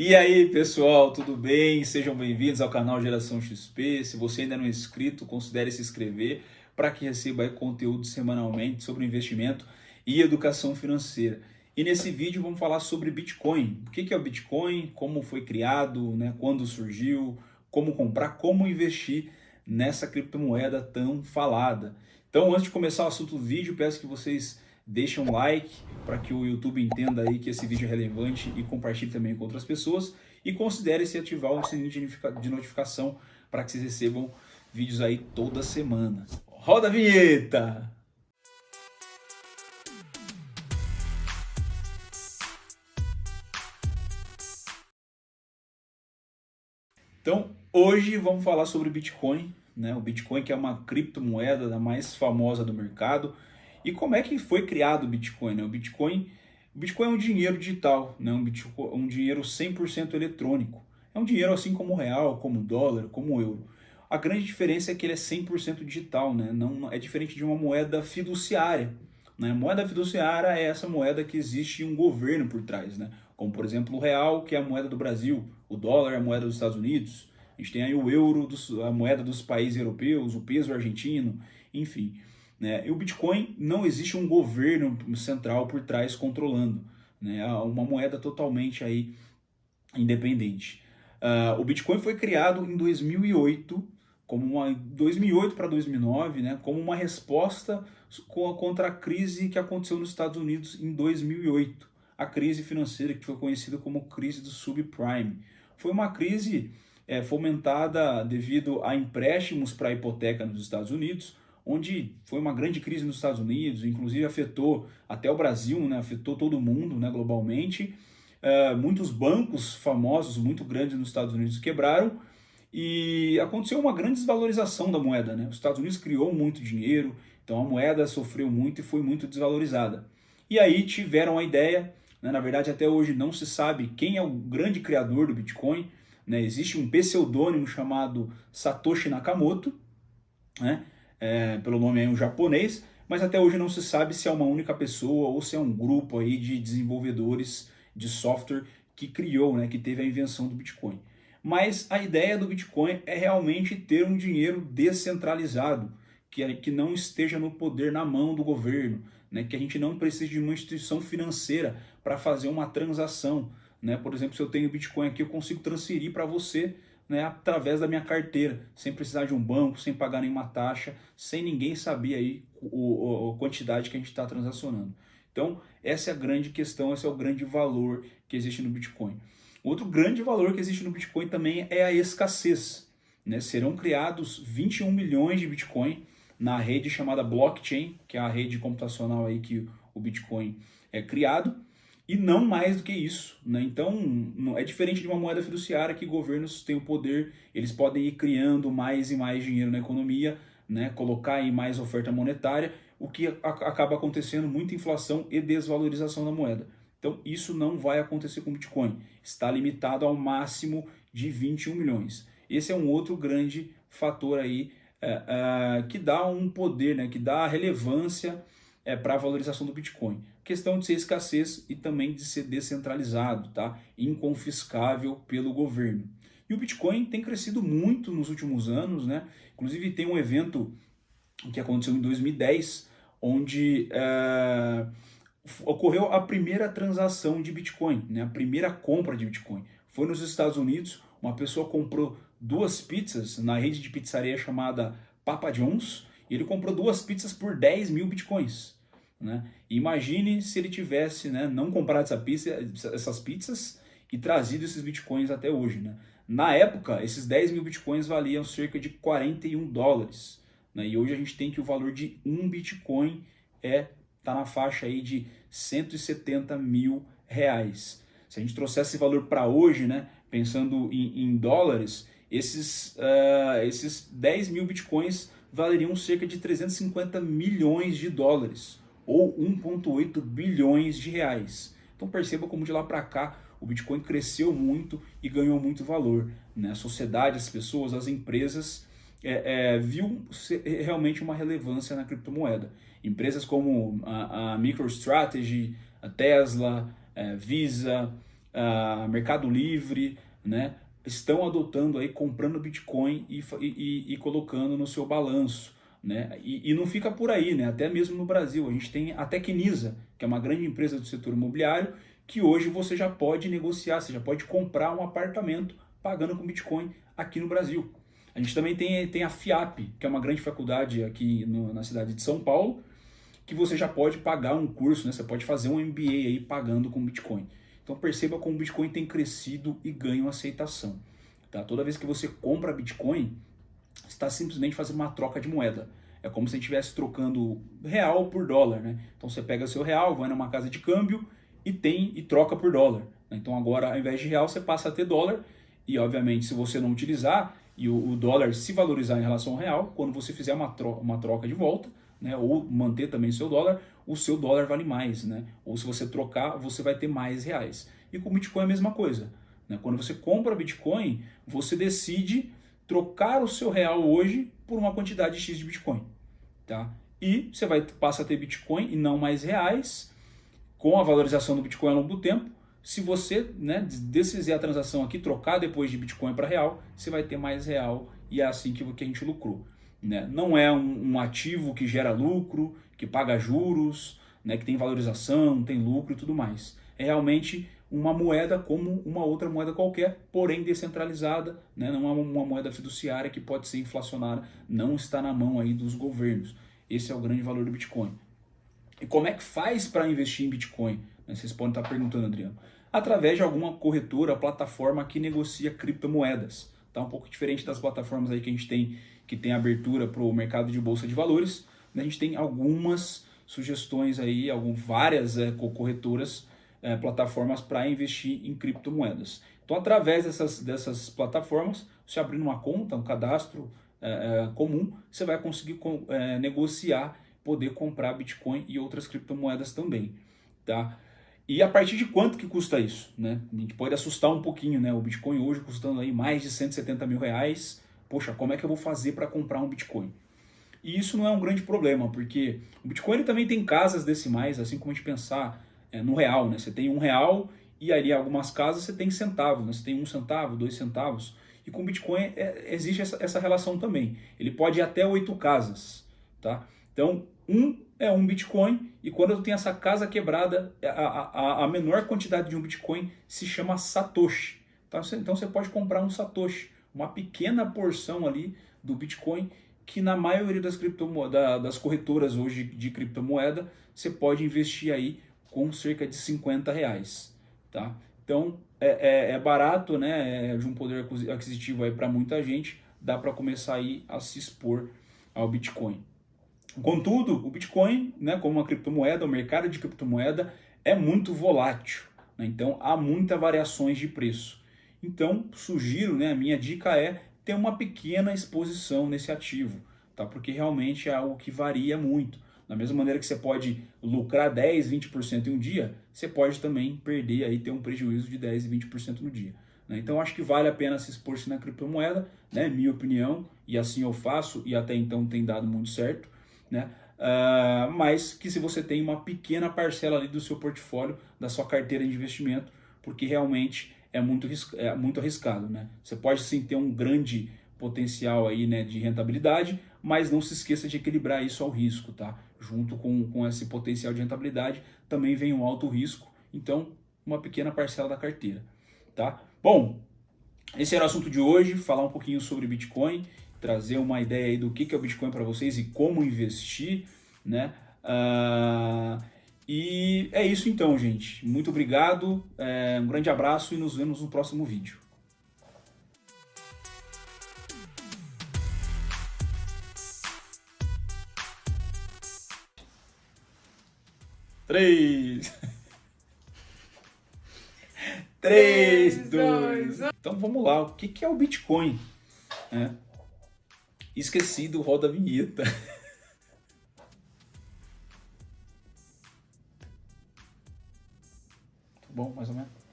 E aí, pessoal, tudo bem? Sejam bem-vindos ao canal Geração XP. Se você ainda não é inscrito, considere se inscrever para que receba aí conteúdo semanalmente sobre investimento e educação financeira. E nesse vídeo vamos falar sobre Bitcoin. O que é o Bitcoin? Como foi criado, né? Quando surgiu? Como comprar? Como investir nessa criptomoeda tão falada? Então, antes de começar o assunto do vídeo, peço que vocês deixem um like para que o YouTube entenda aí que esse vídeo é relevante e compartilhe também com outras pessoas. E considere se ativar o sininho de notificação para que vocês recebam vídeos aí toda semana. Roda a vinheta! Então, hoje vamos falar sobre Bitcoin, né? O Bitcoin que é uma criptomoeda da mais famosa do mercado. E como é que foi criado o Bitcoin, né? O Bitcoin é um dinheiro digital, né? Um dinheiro 100% eletrônico. É um dinheiro assim como o real, como o dólar, como o euro. A grande diferença é que ele é 100% digital, né? Não é diferente de uma moeda fiduciária, né? Moeda fiduciária é essa moeda que existe um governo por trás, né? Como por exemplo o real, que é a moeda do Brasil, o dólar é a moeda dos Estados Unidos, a gente tem aí o euro, a moeda dos países europeus, o peso argentino, enfim, né? E o Bitcoin não existe um governo central por trás controlando, né? É uma moeda totalmente aí independente. O Bitcoin foi criado em 2008, 2008 para 2009, né, como uma resposta contra a crise que aconteceu nos Estados Unidos em 2008, a crise financeira que foi conhecida como crise do subprime. Foi uma crise fomentada devido a empréstimos para hipoteca nos Estados Unidos, onde foi uma grande crise nos Estados Unidos, inclusive afetou até o Brasil, né, afetou todo mundo, né, globalmente. Muitos bancos famosos, muito grandes nos Estados Unidos quebraram e aconteceu uma grande desvalorização da moeda, né? Os Estados Unidos criou muito dinheiro, então a moeda sofreu muito e foi muito desvalorizada. E aí tiveram a ideia, né? Na verdade até hoje não se sabe quem é o grande criador do Bitcoin, né? Existe um pseudônimo chamado Satoshi Nakamoto, né? Pelo nome é um japonês, mas até hoje não se sabe se é uma única pessoa ou se é um grupo aí de desenvolvedores de software que criou, né, que teve a invenção do Bitcoin. Mas a ideia do Bitcoin é realmente ter um dinheiro descentralizado, que não esteja no poder, na mão do governo, né, que a gente não precise de uma instituição financeira para fazer uma transação. Né? Por exemplo, se eu tenho Bitcoin aqui, eu consigo transferir para você, né, através da minha carteira, sem precisar de um banco, sem pagar nenhuma taxa, sem ninguém saber aí a quantidade que a gente está transacionando. Então, essa é a grande questão, esse é o grande valor que existe no Bitcoin. Outro grande valor que existe no Bitcoin também é a escassez. Né? Serão criados 21 milhões de Bitcoin na rede chamada blockchain, que é a rede computacional aí que o Bitcoin é criado, e não mais do que isso. Né? Então, é diferente de uma moeda fiduciária que governos têm o poder, eles podem ir criando mais e mais dinheiro na economia, né? Colocar aí mais oferta monetária, o que acaba acontecendo muita inflação e desvalorização da moeda. Então, isso não vai acontecer com o Bitcoin. Está limitado ao máximo de 21 milhões. Esse é um outro grande fator aí que dá um poder, né? Que dá relevância para a valorização do Bitcoin. Questão de ser escassez e também de ser descentralizado, tá? Inconfiscável pelo governo. E o Bitcoin tem crescido muito nos últimos anos, né? Inclusive tem um evento que aconteceu em 2010, onde ocorreu a primeira transação de Bitcoin, né? A primeira compra de Bitcoin. Foi nos Estados Unidos, uma pessoa comprou 2 pizzas na rede de pizzaria chamada Papa John's, e ele comprou 2 pizzas por 10 mil Bitcoins. Né? Imagine se ele tivesse, né, não comprado essas pizzas e trazido esses bitcoins até hoje. Né? Na época, esses 10 mil bitcoins valiam cerca de 41 dólares. Né? E hoje a gente tem que o valor de um bitcoin tá na faixa aí de 170 mil reais. Se a gente trouxer esse valor para hoje, né, pensando em dólares, esses 10 mil bitcoins valeriam cerca de 350 milhões de dólares ou 1,8 bilhões de reais. Então perceba como de lá para cá o Bitcoin cresceu muito e ganhou muito valor. Né? A sociedade, as pessoas, as empresas viu realmente uma relevância na criptomoeda. Empresas como a MicroStrategy, a Tesla, Visa, Mercado Livre, né, estão adotando aí, comprando Bitcoin e colocando no seu balanço, né? E não fica por aí, né? Até mesmo no Brasil, a gente tem a Tecnisa, que é uma grande empresa do setor imobiliário, que hoje você já pode negociar, você já pode comprar um apartamento pagando com Bitcoin aqui no Brasil. A gente também tem a FIAP, que é uma grande faculdade aqui na cidade de São Paulo, que você já pode pagar um curso, né? Você pode fazer um MBA aí pagando com Bitcoin. Então perceba como o Bitcoin tem crescido e ganha aceitação. Tá? Toda vez que você compra Bitcoin, você está simplesmente fazendo uma troca de moeda. É como se você estivesse trocando real por dólar, né? Então você pega seu real, vai numa casa de câmbio e troca por dólar. Então agora, ao invés de real, você passa a ter dólar. E obviamente, se você não utilizar e o dólar se valorizar em relação ao real, quando você fizer uma troca de volta, né, ou manter também o seu dólar vale mais, né? Ou se você trocar, você vai ter mais reais. E com o Bitcoin é a mesma coisa, né? Quando você compra Bitcoin, você decide trocar o seu real hoje por uma quantidade X de Bitcoin, tá? E você passa a ter Bitcoin e não mais reais, com a valorização do Bitcoin ao longo do tempo. Se você, né, desfizer a transação aqui, trocar depois de Bitcoin para real, você vai ter mais real e é assim que a gente lucrou. Né? Não é um ativo que gera lucro, que paga juros, né, que tem valorização, tem lucro e tudo mais. É realmente uma moeda como uma outra moeda qualquer, porém descentralizada, né? Não é uma moeda fiduciária que pode ser inflacionada, não está na mão aí dos governos. Esse é o grande valor do Bitcoin. E como é que faz para investir em Bitcoin? Vocês podem estar perguntando, Adriano. Através de alguma corretora, plataforma que negocia criptomoedas. Tá um pouco diferente das plataformas aí que a gente tem, que tem abertura para o mercado de bolsa de valores. A gente tem algumas sugestões aí, várias corretoras, plataformas para investir em criptomoedas. Então, através dessas plataformas, você abrindo uma conta, um cadastro comum, você vai conseguir negociar, poder comprar Bitcoin e outras criptomoedas também, tá? E a partir de quanto que custa isso, né? A gente pode assustar um pouquinho, né? O Bitcoin hoje custando aí mais de 170 mil reais. Poxa, como é que eu vou fazer para comprar um Bitcoin? E isso não é um grande problema, porque o Bitcoin ele também tem casas decimais, assim como a gente pensar no real, né? Você tem R$ 1 e ali algumas casas você tem centavos, né? Você tem 1 centavo, 2 centavos. E com o Bitcoin existe essa relação também. Ele pode ir até 8 casas, tá? Então, é um Bitcoin, e quando eu tenho essa casa quebrada, a menor quantidade de um Bitcoin se chama Satoshi. Tá? Então você pode comprar um Satoshi, uma pequena porção ali do Bitcoin, que na maioria das corretoras hoje de criptomoeda, você pode investir aí com cerca de R$ 50. Tá? Então é barato, né? É de um poder aquisitivo aí para muita gente, dá para começar aí a se expor ao Bitcoin. Contudo, o Bitcoin, né, como uma criptomoeda, o mercado de criptomoeda é muito volátil, né? Então há muitas variações de preço. Então sugiro, né, a minha dica é ter uma pequena exposição nesse ativo, tá? Porque realmente é algo que varia muito. Da mesma maneira que você pode lucrar 10, 20% em um dia, você pode também perder aí, ter um prejuízo de 10 e 20% no dia. Né? Então acho que vale a pena se expor-se na criptomoeda, né? Minha opinião, e assim eu faço, e até então tem dado muito certo. Né? Mas que se você tem uma pequena parcela ali do seu portfólio, da sua carteira de investimento, porque realmente é muito arriscado. Né? Você pode sim ter um grande potencial aí, né, de rentabilidade, mas não se esqueça de equilibrar isso ao risco. Tá? Junto com esse potencial de rentabilidade também vem um alto risco, então uma pequena parcela da carteira. Tá? Bom, esse era o assunto de hoje, falar um pouquinho sobre Bitcoin, trazer uma ideia aí do que é o Bitcoin para vocês e como investir, né? E é isso então, gente. Muito obrigado, um grande abraço e nos vemos no próximo vídeo. 3, 3, 2. Então vamos lá, o que é o Bitcoin? Esquecido, roda a vinheta. Bom, mais ou menos.